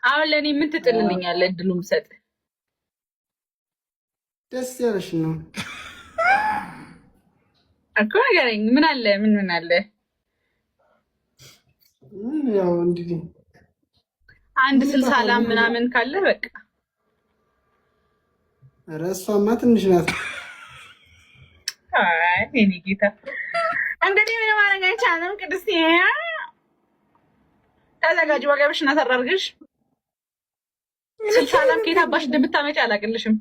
አሁን ለኔ ምን ትጥልልኛለህ? እድሉም ሰጥ ደስ ያለሽ ነው እኮ ንገረኝ። ምን አለ? ምን አለ? ያው እንዴ አንድ 60 ላም ምናምን ካለ በቃ ረሷማ ትንሽ ናት። አይ እኔ ጌታ እንግዲህ ምን ማድረግ አይቻልም። ቅድስት ተዘጋጅ፣ ወገብሽን አሰራርግሽ። 60 ላም ከየት አባሽ እንደምታመጪ አላቅልሽም።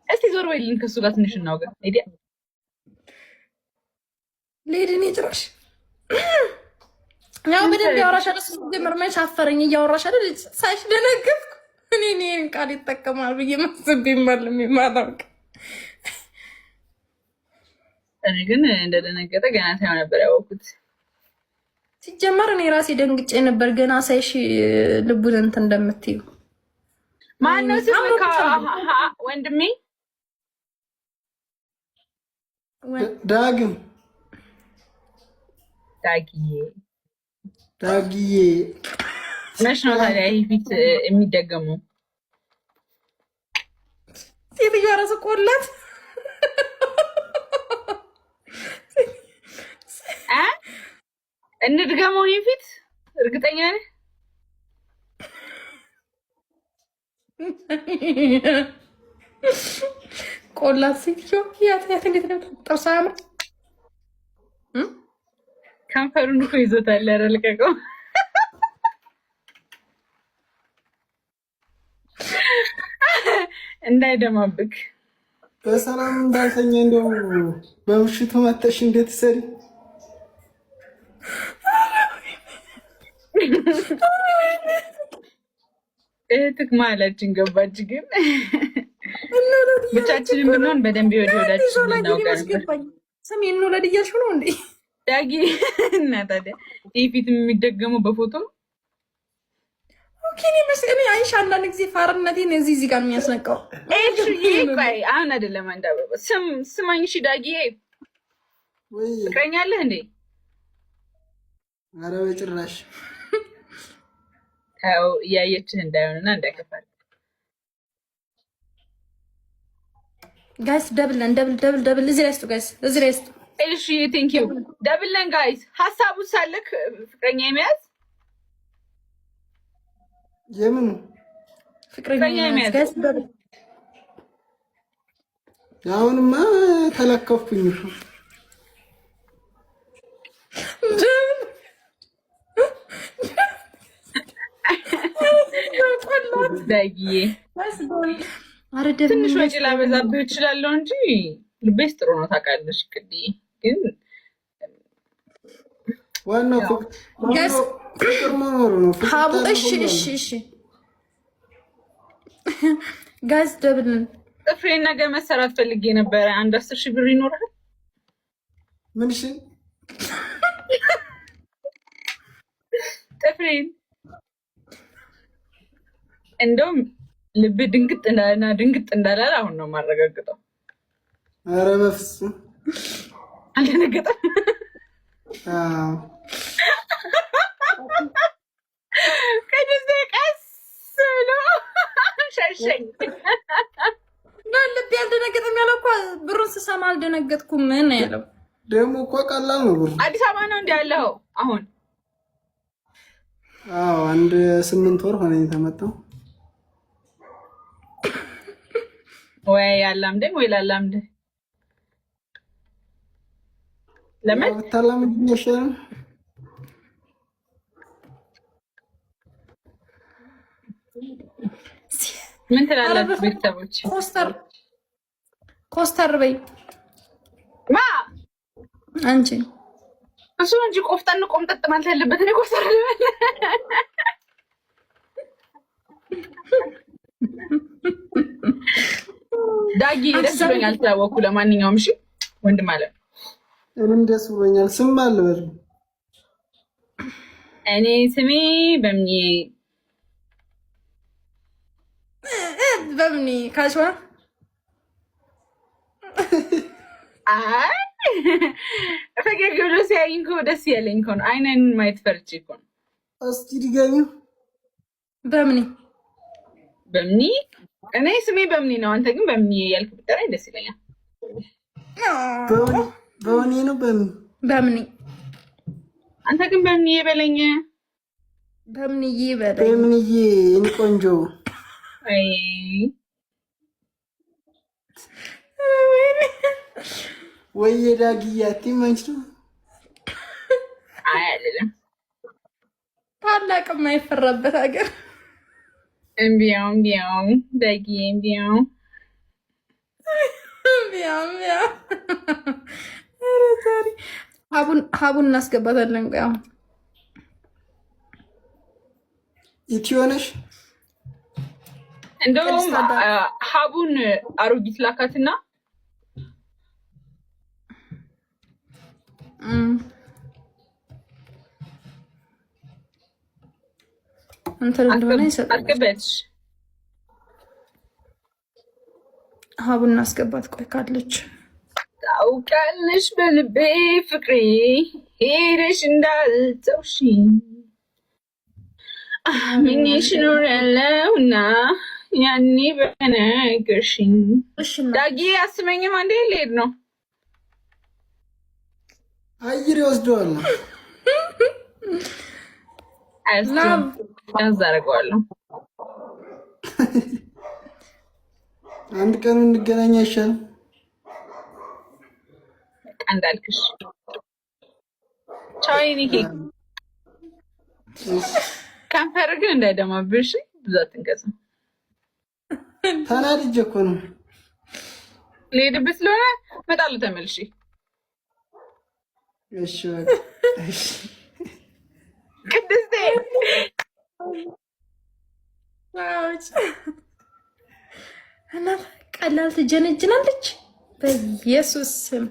እስቲ ዞር በይልኝ፣ ከሱ ጋር ትንሽ እናውጋ። አይዲያ ሌድኔ ጭራሽ ያው በደንብ ያወራሻል። እሱ ጀመርመሽ አፈረኝ እያወራሽ አይደል? ሳይሽ ደነገጥኩ። እኔን ቃል ይጠቀማል ብዬ ማስቤም ባለም የማታውቅ እኔ ግን እንደደነገጠ ገና ሳይሆን ነበር ያወኩት። ሲጀመር እኔ ራሴ ደንግጬ ነበር ገና ሳይሽ ልቡን እንትን እንደምትይው። ማነው ስምህ ወንድሜ? ዳግም ዳጊዬ መች ነው ታዲያ ይህ ፊት የሚደገመው? ሴትዮዋ እራሱ ቆላት እንድገመው ይህ ፊት እርግጠኛ ነህ? ቆላት ሴትዮዋ ያት እንዴት ነው ጥርሷ ያምር። ከንፈሩን እኮ ይዞታል። ኧረ ልቀቀው። እንዳይደማብክ በሰላም እንዳልተኛ እንደው በምሽቱ መተሽ እንዴት ሰሪ እህትክ ማላችን ገባች። ግን ብቻችንን ብንሆን በደንብ ወዳችን እናውቃለን። ሰሜን ነው ለድያልሽ ነው እንዴ ዳጊ? እና ታዲያ ይህ ፊት የሚደገመው በፎቶ ኦኬ። እኔ አይሽ አንዳንድ ጊዜ ፋርነቴን እዚህ ጋር የሚያስነቃው ቆይ አሁን አይደለም። አንድ አበባ ስማኝ እሺ ዳጊ፣ ፍቅረኛለህ እንዴ? ኧረ በጭራሽ። ያው እያየችህ እንዳይሆንና እንዳይከፋል። ጋይስ ደብል እዚህ ላይ ስጡ ጋይስ፣ እዚህ ላይ ስጡ። እሺ ቴንክ ዩ ደብል ነን ጋይስ። ሀሳቡ ሳለክ ፍቅረኛ የሚያዝ የምን ፍቅረኛ የሚያዝ ጋይስ ደብል። አሁንማ ተለከፍኩኝ። ዳጊዬ ትንሽ ወጪ ላበዛብህ እችላለሁ እንጂ ልቤስ ጥሩ ነው ታውቃለሽ። እንግዲህ ግን ዋናው ፍቅር መኖሩ ነው። ሀቡ እሺ ጋዝ ደብል ጥፍሬን ነገ መሰራት ፈልጌ ነበረ። አንድ 10,000 ብር ይኖራል? ምን እሺ ጥፍሬን እንደውም ልብ ድንግጥ እንዳላለ አሁን ነው የማረጋግጠው። ኧረ በፍፁም አልደነገጠም። ከጊዜ ቀስ ብሎ ሸሸኝ። ልብ ያልደነገጠም ያለው እኮ ብሩን ስሰማ አልደነገጥኩም። ምን ያለው ደግሞ እኮ ቀላል ነው ብሩ። አዲስ አበባ ነው እንዲ ያለው አሁን? አዎ 8 ወር ሆነኝ ተመጣው። ወይ ያላምደኝ ወይ ላላምደኝ። ለምን ታላምደኝ ይሻላል? ምን ትላላችሁ ቤተሰቦች? ኮስተር በይ ማ አንቺ እሱ እንጂ ቆፍጠን ቆምጠጥ ማለት ያለበት እኔ ኮስተር ልበል። ዳጊ ደስ ብሎኛል ስላወኩ። ለማንኛውም እሺ ወንድም አለ እኔም ደስ ብሎኛል። ስም አልበል እኔ ስሜ በምኒ ካሽዋ አይ ፈገግ ብሎ ሲያይኝ እኮ ደስ ያለኝ እኮ ነው። አይነን ማየት ፈርቼ እኮ ነው። እስቲ ድገሚው። በምኒ በምኒ እኔ ስሜ በምኒ ነው። አንተ ግን በምኒ እያልክ ብትጠራኝ ደስ ይለኛል። በምኒ ነው በምኒ አንተ ግን በምኒ በለኝ። በምኒዬ በለኝ። በምኒዬ እኔ ቆንጆ። አይ ወይ ዳጊያቲ ማንቺ አይ አይደለም። ታላቅ የማይፈራበት ሀገር እምቢያው ዳጊ እምቢያው ሀቡን እናስገባታለን። ቆይ አሁን ኢትዮ ነሽ? እንደውም ሀቡን አሮጊት ላካትና እንትን እንደሆነ ይሰጣል። አስገባች ሀቡን እናስገባት። ቆይ ካለች ታውቃለሽ በልቤ ፍቅሬ ሄደሽ እንዳልተውሽኝ አምኜሽ ኖሬያለሁና ያኔ በነገርሽኝ። ዳጊ አስመኝም አንዴ ልሄድ ነው። አየር ይወስደዋል። ያዛረገዋለሁ። አንድ ቀን እንገናኝ አይሻልም? በቃ እንዳልክሽ ቻይኒ ከንፈር ግን እንዳይደማብሽ ብዛት እንገዛ። ተናድጄ እኮ ነው። ልሄድበት ስለሆነ እመጣለሁ ተመልሼ። እሺ በቃ እሺ። ቅድስቴ እና ቀላል ትጀነጅናለች። በኢየሱስ ስም